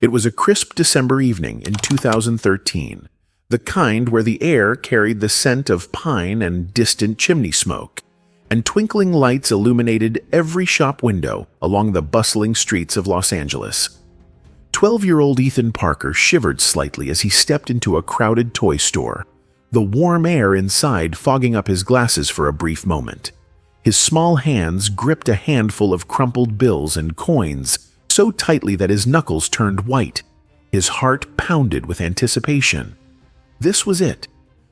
It was a crisp December evening in 2013, the kind where the air carried the scent of pine and distant chimney smoke, and twinkling lights illuminated every shop window along the bustling streets of Los Angeles. 12-year-old Ethan Parker shivered slightly as he stepped into a crowded toy store, the warm air inside fogging up his glasses for a brief moment. His small hands gripped a handful of crumpled bills and coins so tightly that his knuckles turned white. His heart pounded with anticipation. This was it,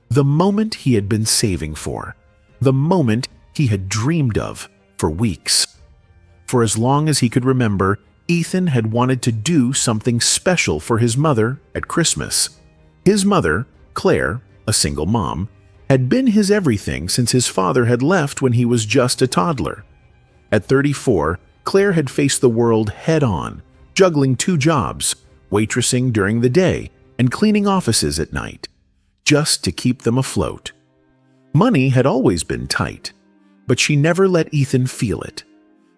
the moment he had been saving for, the moment he had dreamed of for weeks. For as long as he could remember, Ethan had wanted to do something special for his mother at Christmas. His mother, Claire, a single mom, had been his everything since his father had left when he was just a toddler. At 34, Claire had faced the world head-on, juggling 2 jobs, waitressing during the day and cleaning offices at night, just to keep them afloat. Money had always been tight, but she never let Ethan feel it.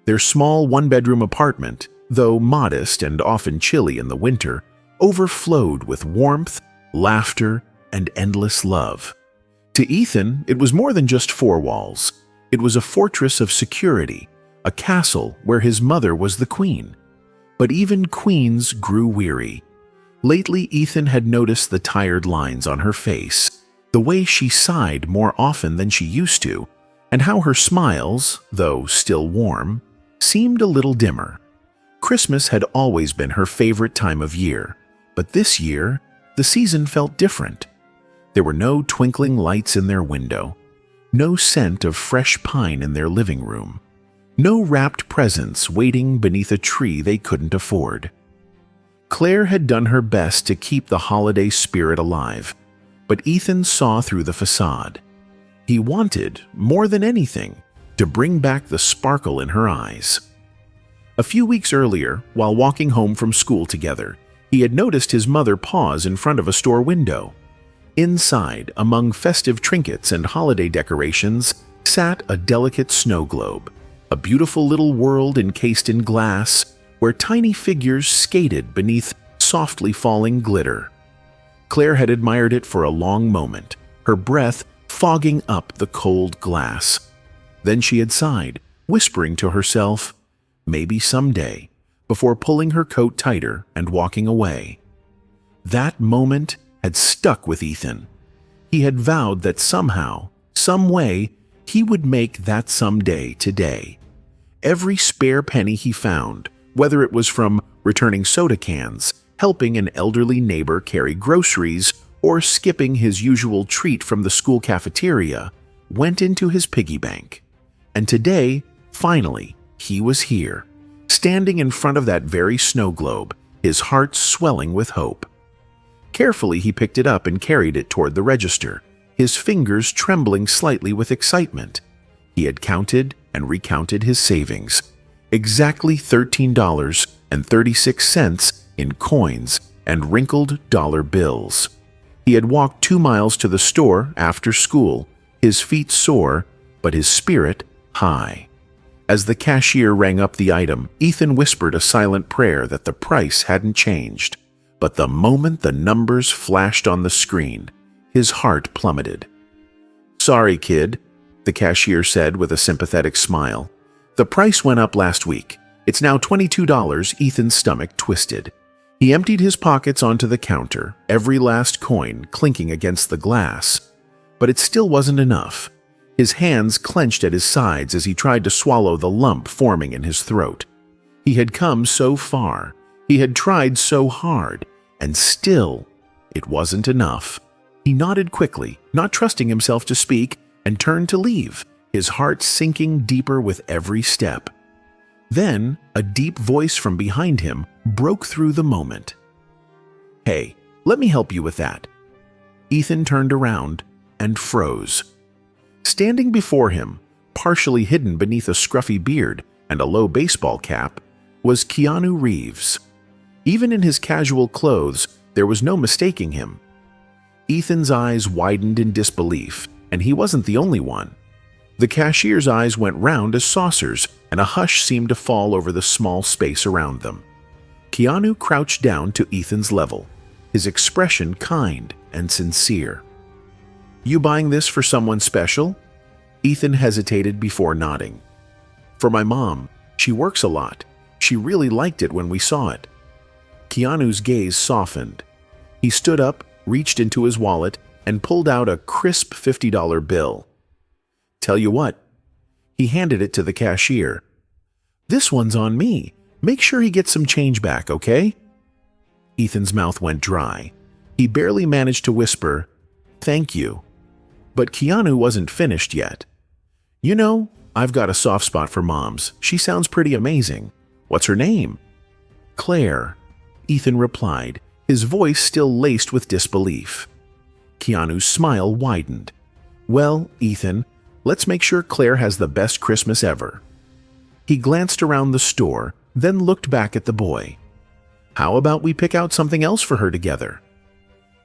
Their small 1-bedroom apartment, though modest and often chilly in the winter, overflowed with warmth, laughter, and endless love. To Ethan, it was more than just 4 walls. It was a fortress of security, a castle where his mother was the queen. But even queens grew weary. Lately, Ethan had noticed the tired lines on her face, the way she sighed more often than she used to, and how her smiles, though still warm, seemed a little dimmer. Christmas had always been her favorite time of year, but this year, the season felt different. There were no twinkling lights in their window, no scent of fresh pine in their living room, no wrapped presents waiting beneath a tree they couldn't afford. Claire had done her best to keep the holiday spirit alive, but Ethan saw through the facade. He wanted, more than anything, to bring back the sparkle in her eyes. A few weeks earlier, while walking home from school together, he had noticed his mother pause in front of a store window. Inside, among festive trinkets and holiday decorations, sat a delicate snow globe, a beautiful little world encased in glass where tiny figures skated beneath softly falling glitter. Claire had admired it for a long moment, her breath fogging up the cold glass. Then she had sighed, whispering to herself, "Maybe someday," before pulling her coat tighter and walking away. That moment had stuck with Ethan. He had vowed that somehow, some way, he would make that someday today. Every spare penny he found, whether it was from returning soda cans, helping an elderly neighbor carry groceries, or skipping his usual treat from the school cafeteria, went into his piggy bank. And today, finally, he was here, standing in front of that very snow globe, his heart swelling with hope. Carefully, he picked it up and carried it toward the register, his fingers trembling slightly with excitement. He had counted and recounted his savings. Exactly $13.36 in coins and wrinkled dollar bills. He had walked 2 miles to the store after school, his feet sore, but his spirit high. As the cashier rang up the item, Ethan whispered a silent prayer that the price hadn't changed. But the moment the numbers flashed on the screen, his heart plummeted. "Sorry, kid," the cashier said with a sympathetic smile. "The price went up last week. It's now $22. Ethan's stomach twisted. He emptied his pockets onto the counter, every last coin clinking against the glass. But it still wasn't enough. His hands clenched at his sides as he tried to swallow the lump forming in his throat. He had come so far. He had tried so hard. And still, it wasn't enough. He nodded quickly, not trusting himself to speak, and turned to leave, his heart sinking deeper with every step. Then, a deep voice from behind him broke through the moment. "Hey, let me help you with that." Ethan turned around and froze. Standing before him, partially hidden beneath a scruffy beard and a low baseball cap, was Keanu Reeves. Even in his casual clothes, there was no mistaking him. Ethan's eyes widened in disbelief, and he wasn't the only one. The cashier's eyes went round as saucers, and a hush seemed to fall over the small space around them. Keanu crouched down to Ethan's level, his expression kind and sincere. "You buying this for someone special?" Ethan hesitated before nodding. "For my mom. She works a lot. She really liked it when we saw it." Keanu's gaze softened. He stood up, reached into his wallet, and pulled out a crisp $50 bill. "Tell you what." He handed it to the cashier. "This one's on me. Make sure he gets some change back, okay?" Ethan's mouth went dry. He barely managed to whisper, "Thank you." But Keanu wasn't finished yet. "You know, I've got a soft spot for moms. She sounds pretty amazing. What's her name?" "Claire," Ethan replied, his voice still laced with disbelief. Keanu's smile widened. "Well, Ethan, let's make sure Claire has the best Christmas ever." He glanced around the store, then looked back at the boy. "How about we pick out something else for her together?"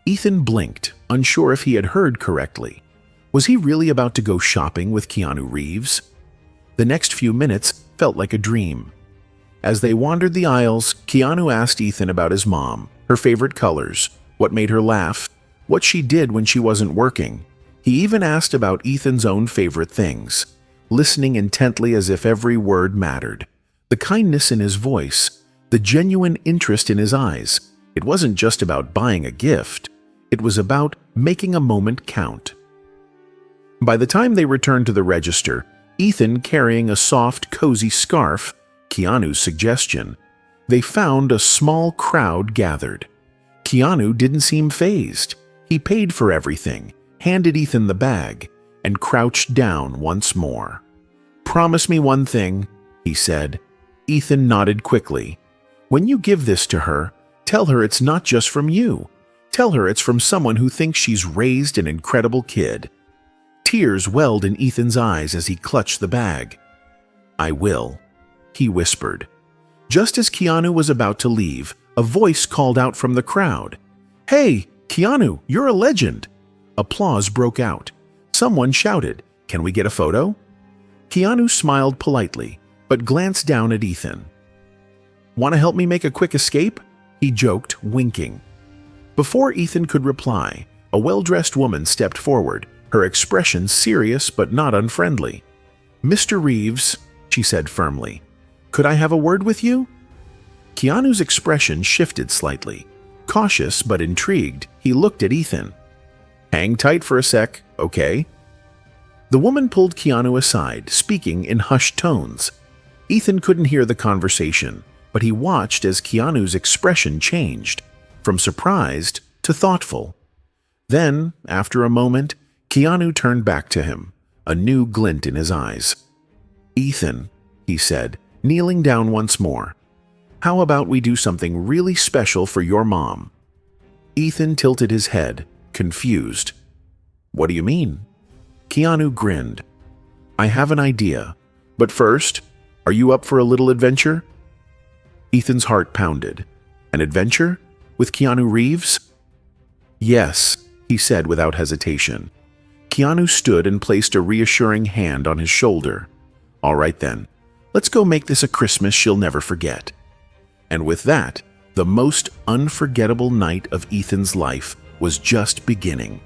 Ethan blinked, unsure if he had heard correctly. Was he really about to go shopping with Keanu Reeves? The next few minutes felt like a dream. As they wandered the aisles, Keanu asked Ethan about his mom, her favorite colors, what made her laugh, what she did when she wasn't working. He even asked about Ethan's own favorite things, listening intently as if every word mattered. The kindness in his voice, the genuine interest in his eyes. It wasn't just about buying a gift. It was about making a moment count. By the time they returned to the register, Ethan carrying a soft, cozy scarf, Keanu's suggestion, they found a small crowd gathered. Keanu didn't seem fazed. He paid for everything, handed Ethan the bag, and crouched down once more. "Promise me one thing," he said. Ethan nodded quickly. "When you give this to her, tell her it's not just from you. Tell her it's from someone who thinks she's raised an incredible kid." Tears welled in Ethan's eyes as he clutched the bag. "I will," he whispered. Just as Keanu was about to leave, a voice called out from the crowd, "Hey, Keanu, you're a legend!" Applause broke out. Someone shouted, "Can we get a photo?" Keanu smiled politely, but glanced down at Ethan. "Want to help me make a quick escape?" he joked, winking. Before Ethan could reply, a well-dressed woman stepped forward, her expression serious but not unfriendly. "Mr. Reeves," she said firmly, "could I have a word with you?" Keanu's expression shifted slightly. Cautious but intrigued, he looked at Ethan. "Hang tight for a sec, okay?" The woman pulled Keanu aside, speaking in hushed tones. Ethan couldn't hear the conversation, but he watched as Keanu's expression changed, from surprised to thoughtful. Then, after a moment, Keanu turned back to him, a new glint in his eyes. "Ethan," he said, kneeling down once more, "how about we do something really special for your mom?" Ethan tilted his head, confused. "What do you mean?" Keanu grinned. "I have an idea, but first, are you up for a little adventure?" Ethan's heart pounded. "An adventure? With Keanu Reeves?" "Yes," he said without hesitation. Keanu stood and placed a reassuring hand on his shoulder. "All right then, let's go make this a Christmas she'll never forget." And with that, the most unforgettable night of Ethan's life was just beginning.